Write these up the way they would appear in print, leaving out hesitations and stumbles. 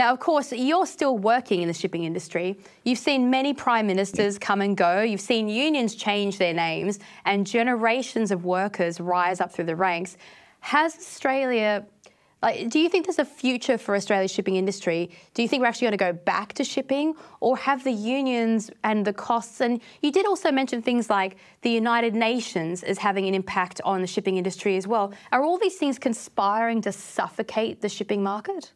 Now, of course, you're still working in the shipping industry. You've seen many prime ministers come and go. You've seen unions change their names and generations of workers rise up through the ranks. Has Australia... do you think there's a future for Australia's shipping industry? Do you think we're actually going to go back to shipping, or have the unions and the costs? And you did also mention things like the United Nations is having an impact on the shipping industry as well. Are all these things conspiring to suffocate the shipping market?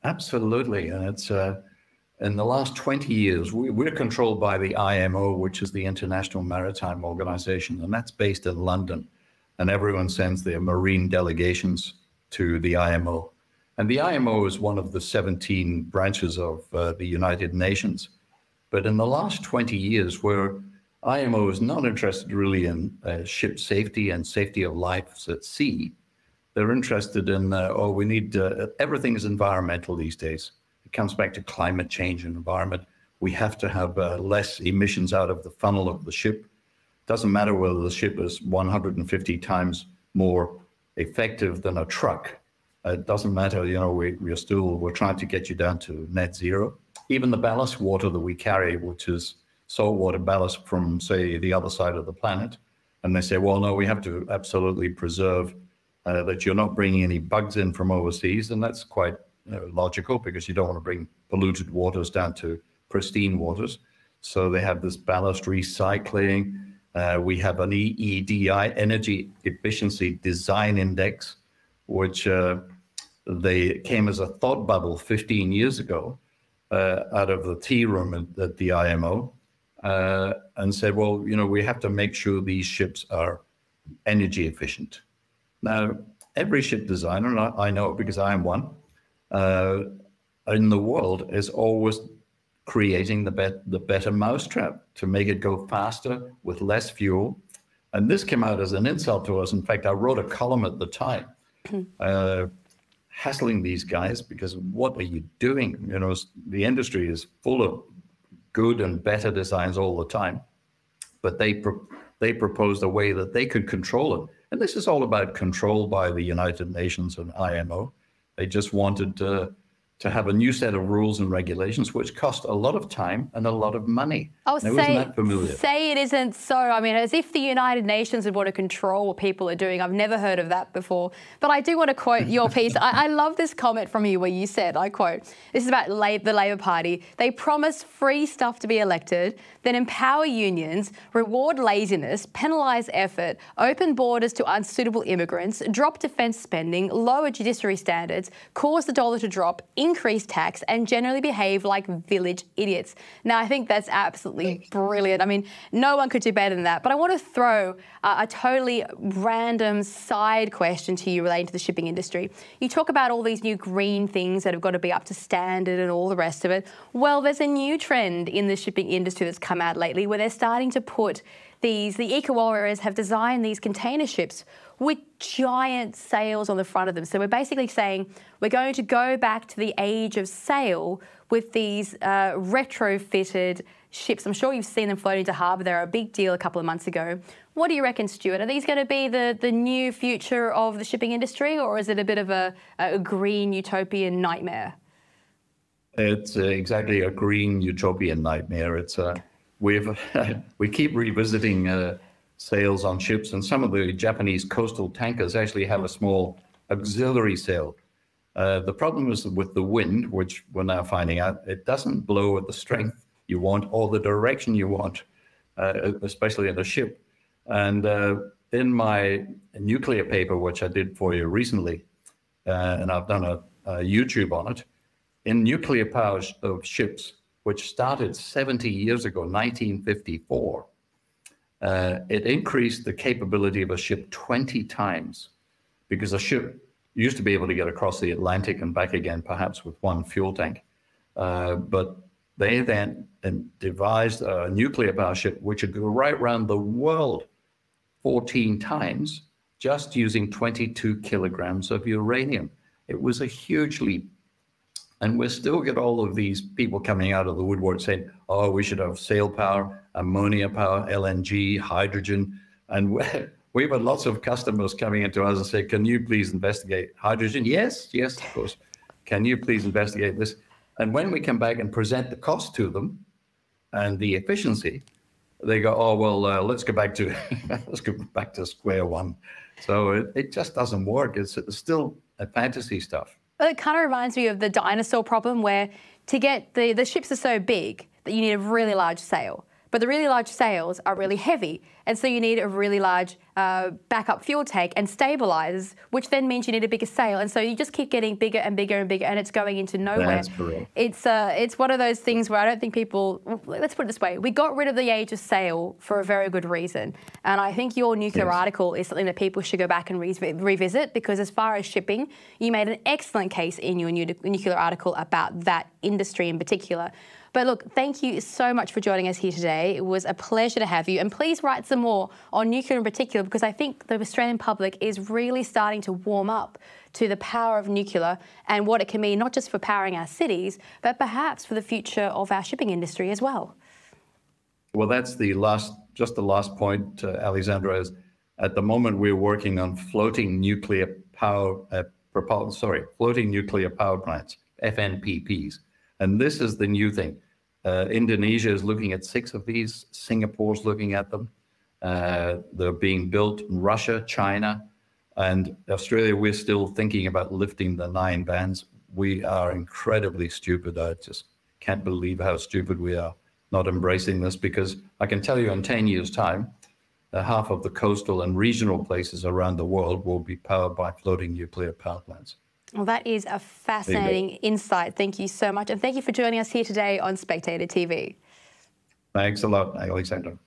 Absolutely. And it's in the last 20 years, we're controlled by the IMO, which is the International Maritime Organization, and that's based in London. And everyone sends their marine delegations to the IMO. And the IMO is one of the 17 branches of the United Nations. But in the last 20 years, where IMO is not interested really in ship safety and safety of lives at sea, they're interested in, we need, everything is environmental these days. It comes back to climate change and environment. We have to have less emissions out of the funnel of the ship. Doesn't matter whether the ship is 150 times more effective than a truck. It doesn't matter, we're trying to get you down to net zero. Even the ballast water that we carry, which is saltwater ballast from, say, the other side of the planet, and they say, well, no, we have to absolutely preserve that you're not bringing any bugs in from overseas, and that's quite logical, because you don't want to bring polluted waters down to pristine waters. So they have this ballast recycling. We have an EEDI, Energy Efficiency Design Index, which they came as a thought bubble 15 years ago out of the tea room at the IMO, and said, well, we have to make sure these ships are energy efficient. Now, every ship designer, and I know it because I am one, in the world is always creating the better mousetrap to make it go faster with less fuel. And this came out as an insult to us. In fact, I wrote a column at the time hassling these guys, because what are you doing? The industry is full of good and better designs all the time, but they proposed a way that they could control it. And this is all about control by the United Nations and IMO. They just wanted to have a new set of rules and regulations, which cost a lot of time and a lot of money. Oh, now, isn't that familiar? Say it isn't so. I mean, as if the United Nations would want to control what people are doing. I've never heard of that before. But I do want to quote your piece. I love this comment from you where you said, I quote, this is about the Labor Party. They promise free stuff to be elected, then empower unions, reward laziness, penalise effort, open borders to unsuitable immigrants, drop defence spending, lower judiciary standards, cause the dollar to drop, increase tax, and generally behave like village idiots. Now, I think that's absolutely brilliant. I mean, no one could do better than that. But I want to throw a totally random side question to you relating to the shipping industry. You talk about all these new green things that have got to be up to standard and all the rest of it. Well, there's a new trend in the shipping industry that's come out lately where they're starting to put the eco-warriors have designed these container ships with giant sails on the front of them. So we're basically saying we're going to go back to the age of sail with these retrofitted ships. I'm sure you've seen them floating to harbour. They were a big deal a couple of months ago. What do you reckon, Stuart? Are these going to be the new future of the shipping industry, or is it a bit of a green utopian nightmare? It's exactly a green utopian nightmare. It's we keep revisiting sails on ships, and some of the Japanese coastal tankers actually have a small auxiliary sail. The problem is with the wind, which we're now finding out, it doesn't blow at the strength you want or the direction you want, especially in a ship. And in my nuclear paper, which I did for you recently, and I've done a YouTube on it, in nuclear power of ships, which started 70 years ago, 1954, it increased the capability of a ship 20 times, because a ship used to be able to get across the Atlantic and back again, perhaps with one fuel tank. But they then devised a nuclear power ship which would go right around the world 14 times, just using 22 kilograms of uranium. It was a huge leap. And we still get all of these people coming out of the woodwork saying, oh, we should have sail power, ammonia power, LNG, hydrogen. And we've had lots of customers coming into us and say, can you please investigate hydrogen? Yes, of course. Can you please investigate this? And when we come back and present the cost to them and the efficiency, they go, oh, well, let's go back to let's go back to square one. So it just doesn't work. It's still a fantasy stuff. Well, it kind of reminds me of the dinosaur problem, where to get the ships are so big that you need a really large sail. But the really large sails are really heavy, and so you need a really large backup fuel tank and stabilizers, which then means you need a bigger sail, and so you just keep getting bigger and bigger and bigger, and it's going into nowhere. That's correct. It's one of those things where I don't think people. Let's put it this way: we got rid of the age of sail for a very good reason, and I think your nuclear article is something that people should go back and revisit, because as far as shipping, you made an excellent case in your nuclear article about that industry in particular. But look, thank you so much for joining us here today. It was a pleasure to have you. And please write some more on nuclear in particular, because I think the Australian public is really starting to warm up to the power of nuclear and what it can mean, not just for powering our cities, but perhaps for the future of our shipping industry as well. Well, that's the last point, Alexandra, is at the moment we're working on floating nuclear power, floating nuclear power plants, FNPPs. And this is the new thing. Indonesia is looking at 6 of these. Singapore's looking at them. They're being built in Russia, China, and Australia. We're still thinking about lifting the 9 bans. We are incredibly stupid. I just can't believe how stupid we are not embracing this, because I can tell you in 10 years' time, half of the coastal and regional places around the world will be powered by floating nuclear power plants. Well, that is a fascinating insight. Thank you so much. And thank you for joining us here today on Spectator TV. Thanks a lot, Alexandra.